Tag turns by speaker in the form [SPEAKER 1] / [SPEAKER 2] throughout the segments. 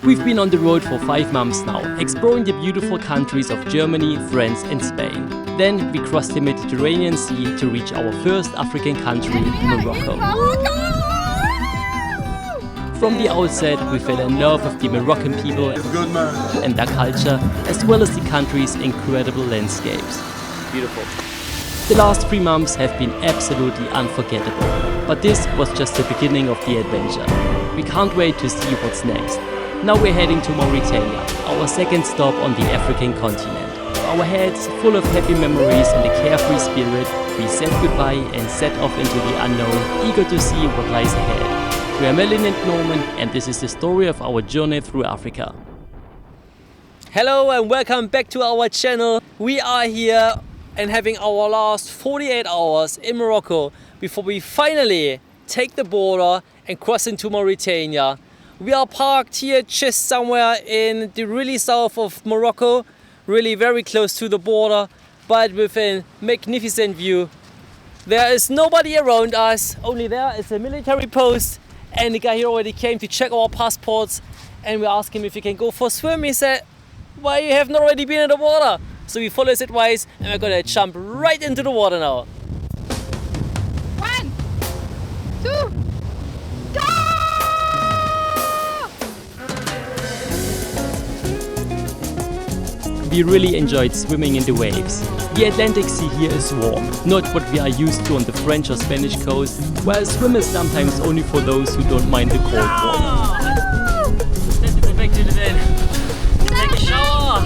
[SPEAKER 1] We've been on the road for 5 months now, exploring the beautiful countries of Germany, France and Spain. Then we crossed the Mediterranean Sea to reach our first African country, Morocco. From the outset, we fell in love with the Moroccan people and their culture, as well as the country's incredible landscapes. Beautiful. The last 3 months have been absolutely unforgettable, but this was just the beginning of the adventure. We can't wait to see what's next. Now we're heading to Mauritania, our second stop on the African continent. Our heads full of happy memories and a carefree spirit, we said goodbye and set off into the unknown, eager to see what lies ahead. We are Melin and Norman, and this is the story of our journey through Africa. Hello and welcome back to our channel. We are here and having our last 48 hours in Morocco before we finally take the border and cross into Mauritania. We are parked here just somewhere in the really south of Morocco, really very close to the border, but with a magnificent view. There is nobody around us, only there is a military post, and the guy here already came to check our passports, and we asked him if we can go for a swim. He said, why you haven't already been in the water? So we follow his advice and we're gonna jump right into the water now.
[SPEAKER 2] 1, 2, go!
[SPEAKER 1] We really enjoyed swimming in the waves. The Atlantic Sea here is warm, not what we are used to on the French or Spanish coast, where a swim is sometimes only for those who don't mind the cold water. Let's go back to the bed. Take a shower.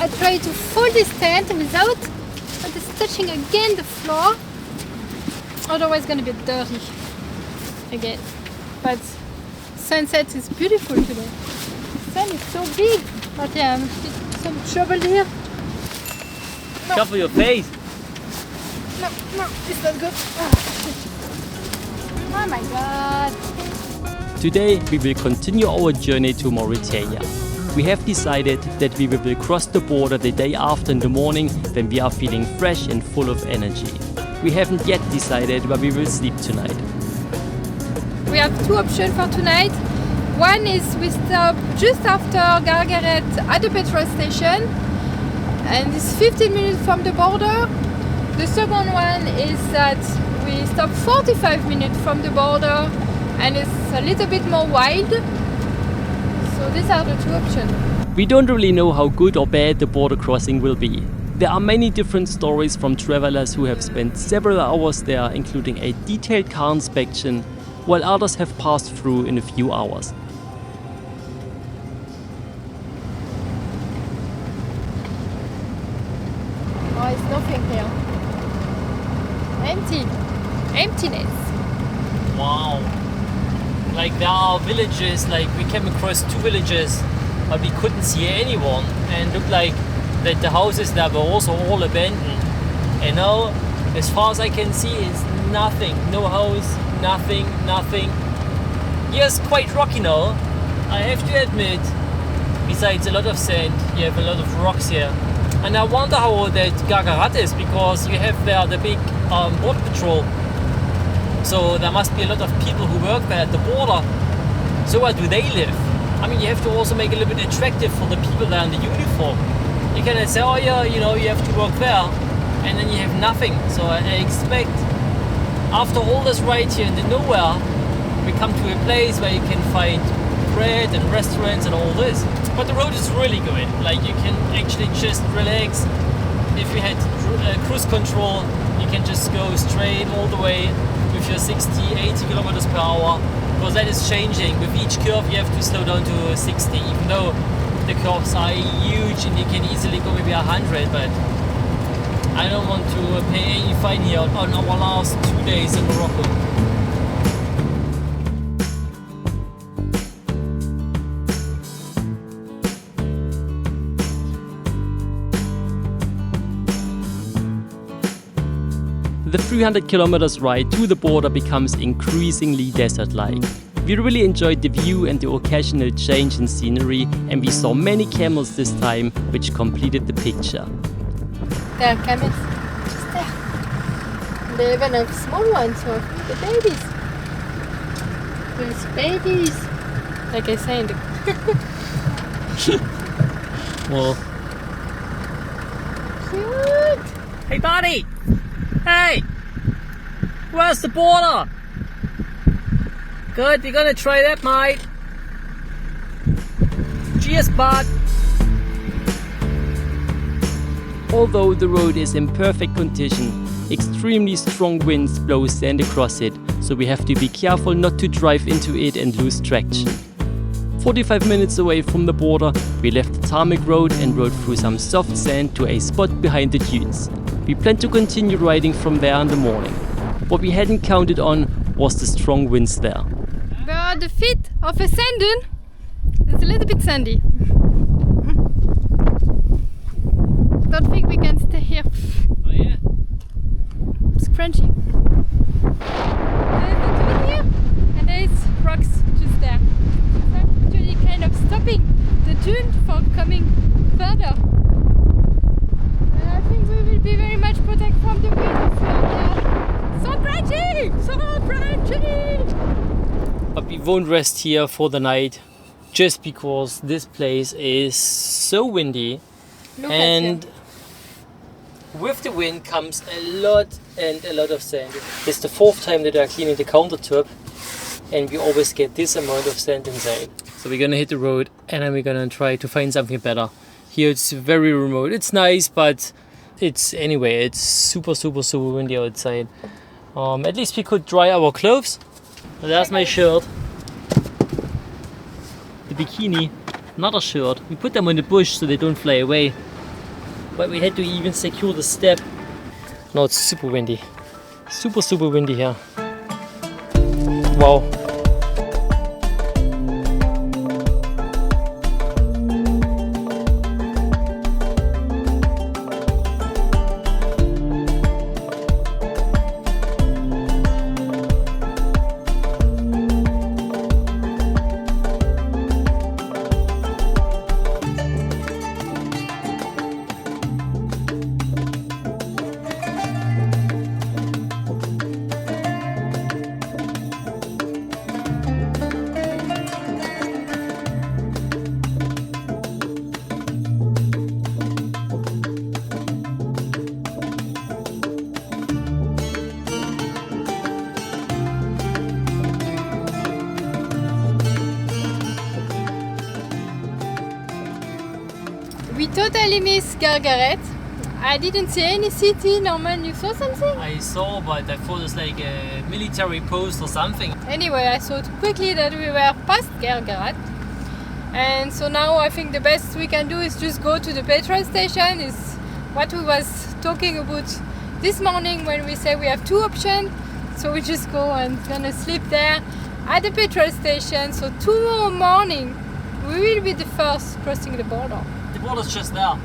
[SPEAKER 2] I try to fold this tent without touching again the floor, otherwise it's gonna be dirty again. But sunset is beautiful today. The sun is so big, but yeah, some trouble here. No.
[SPEAKER 1] Cover your face.
[SPEAKER 2] No, it's not good. Oh my god.
[SPEAKER 1] Today we will continue our journey to Mauritania. We have decided that we will cross the border the day after in the morning when we are feeling fresh and full of energy. We haven't yet decided where we will sleep tonight.
[SPEAKER 2] We have 2 options for tonight. One is we stop just after Gargaret at the petrol station, and it's 15 minutes from the border. The second one is that we stop 45 minutes from the border, and it's a little bit more wild. So these are the 2 options.
[SPEAKER 1] We don't really know how good or bad the border crossing will be. There are many different stories from travelers who have spent several hours there, including a detailed car inspection, while others have passed through in a few hours.
[SPEAKER 2] Oh, it's nothing here. Empty. Emptiness.
[SPEAKER 1] Wow. Like there are villages, like we came across 2 villages, but we couldn't see anyone, and looked like that the houses there were also all abandoned. And now, as far as I can see, it's nothing. No house, nothing. Yes, quite rocky now, I have to admit. Besides a lot of sand, you have a lot of rocks here. And I wonder how that Gargaret is, because you have there the big border patrol. So there must be a lot of people who work there at the border. So where do they live? I mean, you have to also make it a little bit attractive for the people there in the uniform. You cannot say, oh yeah, you know, you have to work there, and then you have nothing. So I expect after all this ride here in the nowhere, we come to a place where you can find bread and restaurants and all this. But the road is really good. Like you can actually just relax. If you had cruise control, you can just go straight all the way with your 60, 80 kilometers per hour, because that is changing. With each curve you have to slow down to 60, even though the curves are huge and you can easily go maybe 100, but I don't want to pay any fine here on our last 2 days in Morocco. The 300 kilometers ride to the border becomes increasingly desert-like. We really enjoyed the view and the occasional change in scenery, and we saw many camels this time, which completed the picture.
[SPEAKER 2] There are camels just there. They even have small ones, so the babies. There's babies. Like I said.
[SPEAKER 1] Well.
[SPEAKER 2] Cute.
[SPEAKER 1] Hey, buddy! Hey! Where's the border? Good, you're gonna try that, mate. Cheers, bud! Although the road is in perfect condition, extremely strong winds blow sand across it, so we have to be careful not to drive into it and lose traction. 45 minutes away from the border, we left the tarmac road and rode through some soft sand to a spot behind the dunes. We plan to continue riding from there in the morning. What we hadn't counted on was the strong winds there.
[SPEAKER 2] We're at the feet of a sand dune. It's a little bit sandy. Don't think we can stay here.
[SPEAKER 1] Oh yeah?
[SPEAKER 2] It's crunchy. There's a dune here and there's rocks just there. I'm actually kind of stopping the dune for coming further. And I think we will be very much protected from the wind. So crunchy! So crunchy!
[SPEAKER 1] But we won't rest here for the night just because this place is so windy.
[SPEAKER 2] Look
[SPEAKER 1] And with the wind comes a lot of sand. It's the fourth time that I'm cleaning the countertop and we always get this amount of sand inside. So we're gonna hit the road and then we're gonna try to find something better. Here it's very remote. It's nice, but it's super windy outside. At least we could dry our clothes. There's my shirt. The bikini, another shirt. We put them on the bush so they don't fly away. But we had to even secure the step. Now it's super windy. Super windy here. Wow.
[SPEAKER 2] We totally missed Gargaret. I didn't see any city. Norman, you saw something?
[SPEAKER 1] I saw, but I thought it's like a military post or something.
[SPEAKER 2] Anyway, I saw quickly that we were past Gargaret. And so now I think the best we can do is just go to the petrol station. Is what we was talking about this morning when we say we have two options. So we just go and gonna sleep there at the petrol station. So tomorrow morning we will be the first crossing the border.
[SPEAKER 1] The border's just there.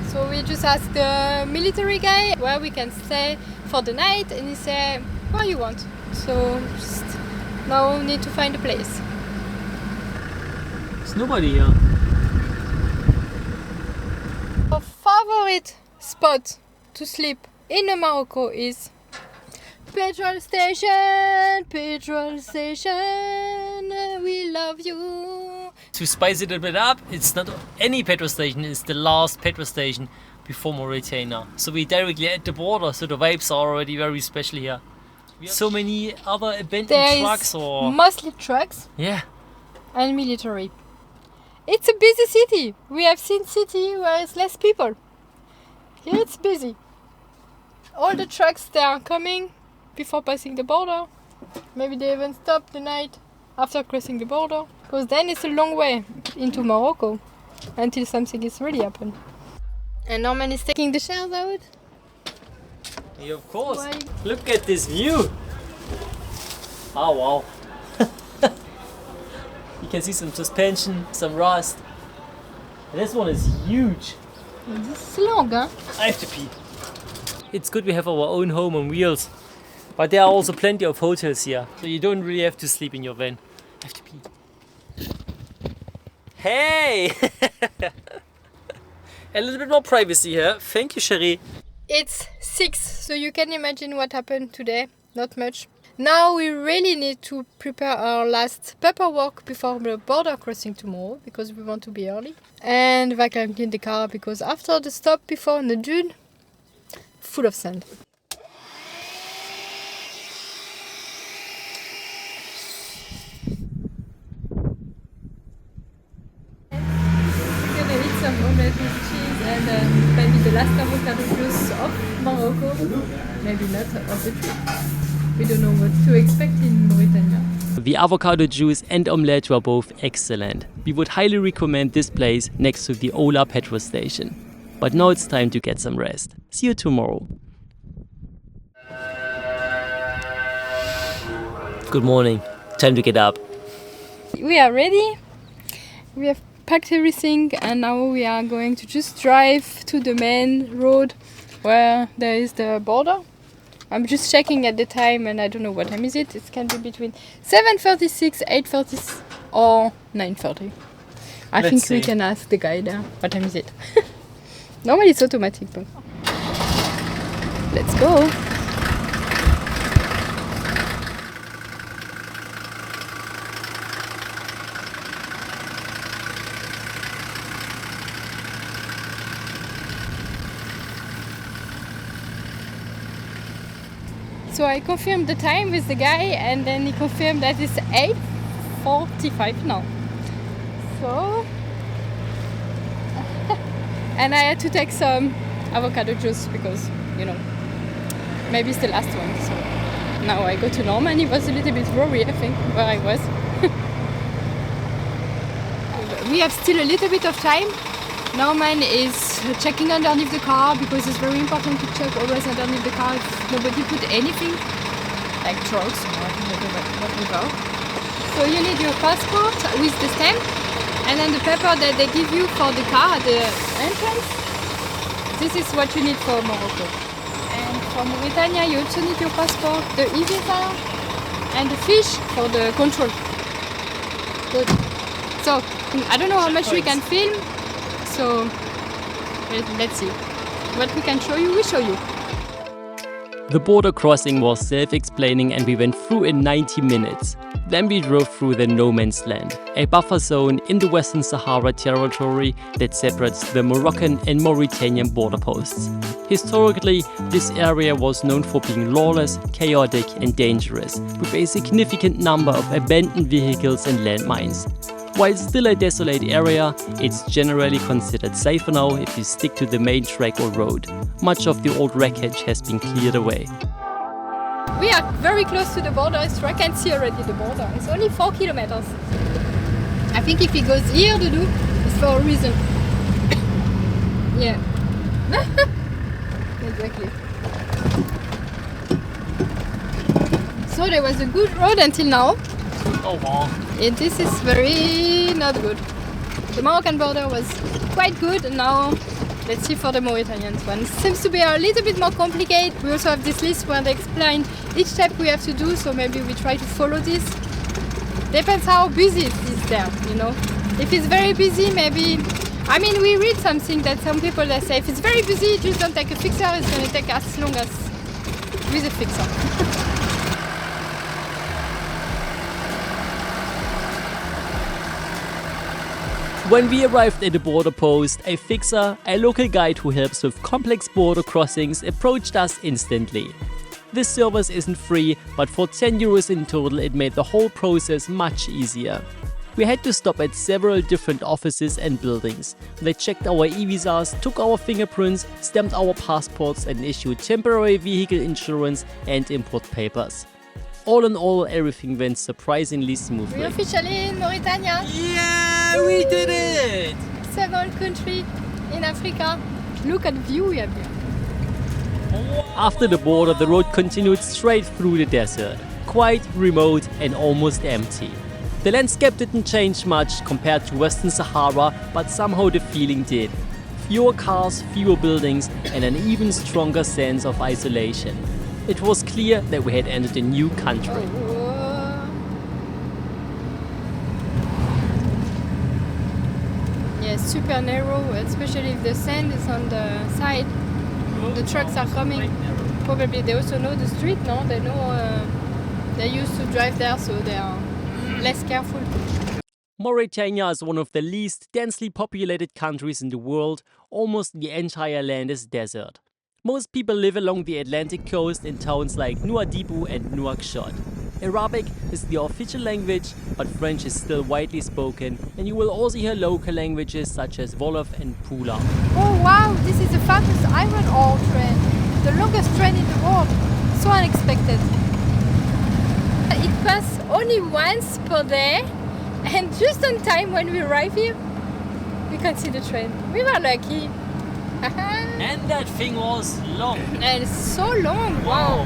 [SPEAKER 2] So we just asked the military guy where we can stay for the night, and he said, where you want. So just now we need to find a place.
[SPEAKER 1] There's nobody here.
[SPEAKER 2] Our favorite spot to sleep in Morocco is petrol station, we love you.
[SPEAKER 1] To spice it a bit up, it's not any petrol station, it's the last petrol station before Mauritania. So we're directly at the border, so the vibes are already very special here. So many other abandoned
[SPEAKER 2] There
[SPEAKER 1] trucks
[SPEAKER 2] is
[SPEAKER 1] or...
[SPEAKER 2] mostly trucks
[SPEAKER 1] Yeah.
[SPEAKER 2] and military. It's a busy city. We have seen city where it's less people. Here it's busy. All the trucks they are coming before passing the border. Maybe they even stop the night after crossing the border, because then it's a long way into Morocco until something is really happened. And Norman is taking the shells out.
[SPEAKER 1] Yeah, of course.
[SPEAKER 2] Why?
[SPEAKER 1] Look at this view. Oh wow. You can see some suspension, some rust. And this one is huge.
[SPEAKER 2] This is long, huh?
[SPEAKER 1] I have to pee. It's good we have our own home on wheels. But there are also plenty of hotels here, so you don't really have to sleep in your van. I have to pee. Hey! A little bit more privacy here. Thank you, Cherie.
[SPEAKER 2] It's 6, so you can imagine what happened today. Not much. Now we really need to prepare our last paperwork before the border crossing tomorrow, because we want to be early. And vacuum clean the car, because after the stop before in the dune, full of sand. Gonna eat some omelette with cheese and maybe the last avocado juice of Morocco. Maybe not of the trip. We don't know what to expect in Mauritania.
[SPEAKER 1] The avocado juice and omelette were both excellent. We would highly recommend this place next to the Ola petrol station. But now it's time to get some rest. See you tomorrow. Good morning. Time to get up.
[SPEAKER 2] We are ready. We have packed everything and now we are going to just drive to the main road where there is the border. I'm just checking at the time and I don't know what time is it. It can be between 7:36, 8:30 or 9:30. I think we can ask the guy there. What time is it? Normally it's automatic, but let's go. So I confirmed the time with the guy and then he confirmed that it's 8:45 now. So and I had to take some avocado juice because, you know, maybe it's the last one. So now I go to Norman. He was a little bit worried, I think, where I was. We have still a little bit of time. Norman is checking underneath the car because it's very important to check always underneath the car if nobody put anything like drugs or whatever. So you need your passport with the stamp and then the paper that they give you for the car at the entrance. This is what you need for Morocco. And for Mauritania you also need your passport, the e-visa and the fish for the control. Good. So I don't know how much we can film. So let's see what we can show you. We show you.
[SPEAKER 1] The border crossing was self-explaining and we went through in 90 minutes. Then we drove through the no man's land, a buffer zone in the Western Sahara territory that separates the Moroccan and Mauritanian border posts. Historically, this area was known for being lawless, chaotic and dangerous, with a significant number of abandoned vehicles and landmines. While still a desolate area, it's generally considered safer now if you stick to the main track or road. Much of the old wreckage has been cleared away.
[SPEAKER 2] We are very close to the border, so I can see already the border. It's only 4 kilometers. I think if he goes here to do, it's for a reason. Yeah. Exactly. So there was a good road until now.
[SPEAKER 1] Oh wow.
[SPEAKER 2] And this is very not good. The Moroccan border was quite good and now let's see for the Mauritanian one. It seems to be a little bit more complicated. We also have this list where they explain each step we have to do, so maybe we try to follow this. Depends how busy it is there, you know. If it's very busy, maybe, I mean, we read something that some people they say if it's very busy, just don't take a fixer, it's going to take as long as with a fixer.
[SPEAKER 1] When we arrived at the border post, a fixer, a local guide who helps with complex border crossings, approached us instantly. This service isn't free, but for 10 euros in total it made the whole process much easier. We had to stop at several different offices and buildings. They checked our e-visas, took our fingerprints, stamped our passports and issued temporary vehicle insurance and import papers. All in all, everything went surprisingly smoothly.
[SPEAKER 2] We're officially in Mauritania.
[SPEAKER 1] Yeah, we did it!
[SPEAKER 2] Several countries in Africa. Look at the view we have here.
[SPEAKER 1] After the border, the road continued straight through the desert. Quite remote and almost empty. The landscape didn't change much compared to Western Sahara, but somehow the feeling did. Fewer cars, fewer buildings, and an even stronger sense of isolation. It was clear that we had entered a new country. Yeah, super narrow, especially if the sand is on the side.
[SPEAKER 2] the trucks are coming. Probably they also know the street, no? They know they used to drive there, so they are less careful.
[SPEAKER 3] Mauritania is one of the least densely populated countries in the world. Almost the entire land is desert. Most people live along the Atlantic coast in towns like Nouadhibou and Nouakchott. Arabic is the official language, but French is still widely spoken, and you will also hear local languages such as Wolof and Pula.
[SPEAKER 2] Oh wow, this is the fastest iron ore train. The longest train in the world. So unexpected. It passes only once per day, and just on time when we arrive here, we can see the train. We were lucky.
[SPEAKER 1] And that thing was long.
[SPEAKER 2] And it's so long, wow.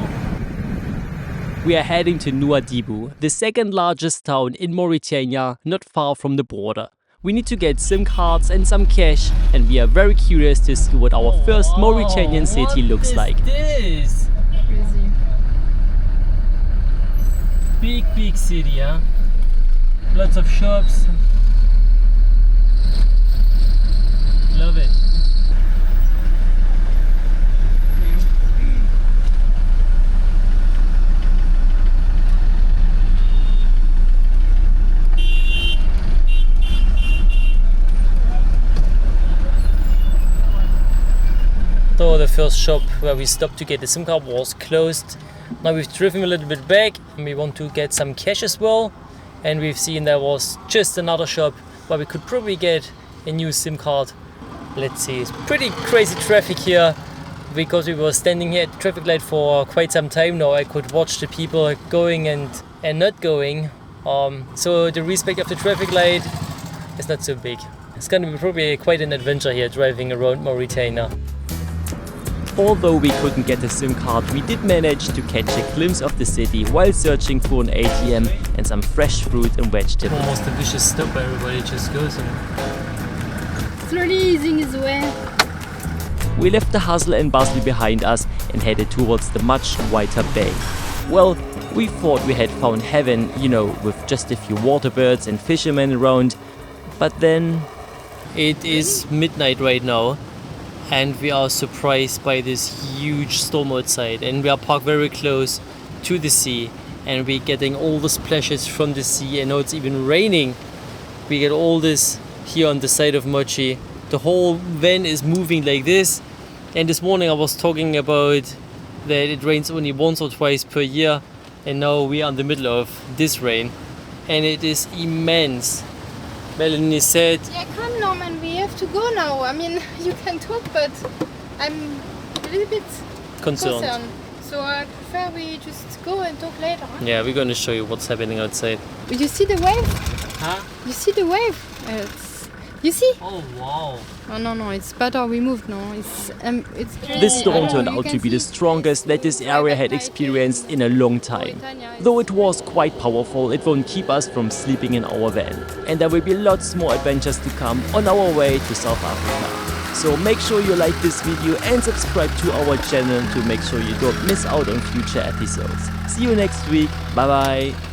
[SPEAKER 3] We are heading to Nouadhibou, the second largest town in Mauritania, not far from the border. We need to get SIM cards and some cash, and we are very curious to see what our first Mauritanian city looks like.
[SPEAKER 1] What is this?
[SPEAKER 2] Crazy.
[SPEAKER 1] Big city, huh? Lots of shops. Love it. So the first shop where we stopped to get the SIM card was closed. Now we've driven a little bit back and we want to get some cash as well. And we've seen there was just another shop where we could probably get a new SIM card. Let's see, it's pretty crazy traffic here because we were standing here at the traffic light for quite some time now. I could watch the people going and not going. So the respect of the traffic light is not so big. It's going to be probably quite an adventure here driving around Mauritania.
[SPEAKER 3] Although we couldn't get a SIM card, we did manage to catch a glimpse of the city while searching for an ATM and some fresh fruit and vegetables.
[SPEAKER 1] Almost a vicious stop where everybody just goes and
[SPEAKER 2] Slowly easing his way.
[SPEAKER 3] We left the hustle and bustle behind us and headed towards the much whiter bay. Well, we thought we had found heaven, you know, with just a few water birds and fishermen around, but then...
[SPEAKER 1] It is midnight right now. And we are surprised by this huge storm outside, and we are parked very close to the sea, and we're getting all the splashes from the sea, and now it's even raining. We get all this here on the side of Mochi. The whole van is moving like this, and this morning I was talking about that it rains only once or twice per year, and now we are in the middle of this rain, and it is immense. Melanie said,
[SPEAKER 2] Yeah, come Norman, we have to go now. I mean, you can talk, but I'm a little bit
[SPEAKER 1] concerned.
[SPEAKER 2] So I prefer we just go and talk later. Huh?
[SPEAKER 1] Yeah, we're going to show you what's happening outside.
[SPEAKER 2] You see the wave?
[SPEAKER 1] Huh?
[SPEAKER 2] You see the wave? You see?
[SPEAKER 1] Oh wow.
[SPEAKER 2] Oh no, it's better we moved now. It's
[SPEAKER 3] This storm turned out to be the strongest that this area had experienced in a long time. Though it was quite powerful, it won't keep us from sleeping in our van. And there will be lots more adventures to come on our way to South Africa. So make sure you like this video and subscribe to our channel to make sure you don't miss out on future episodes. See you next week. Bye bye.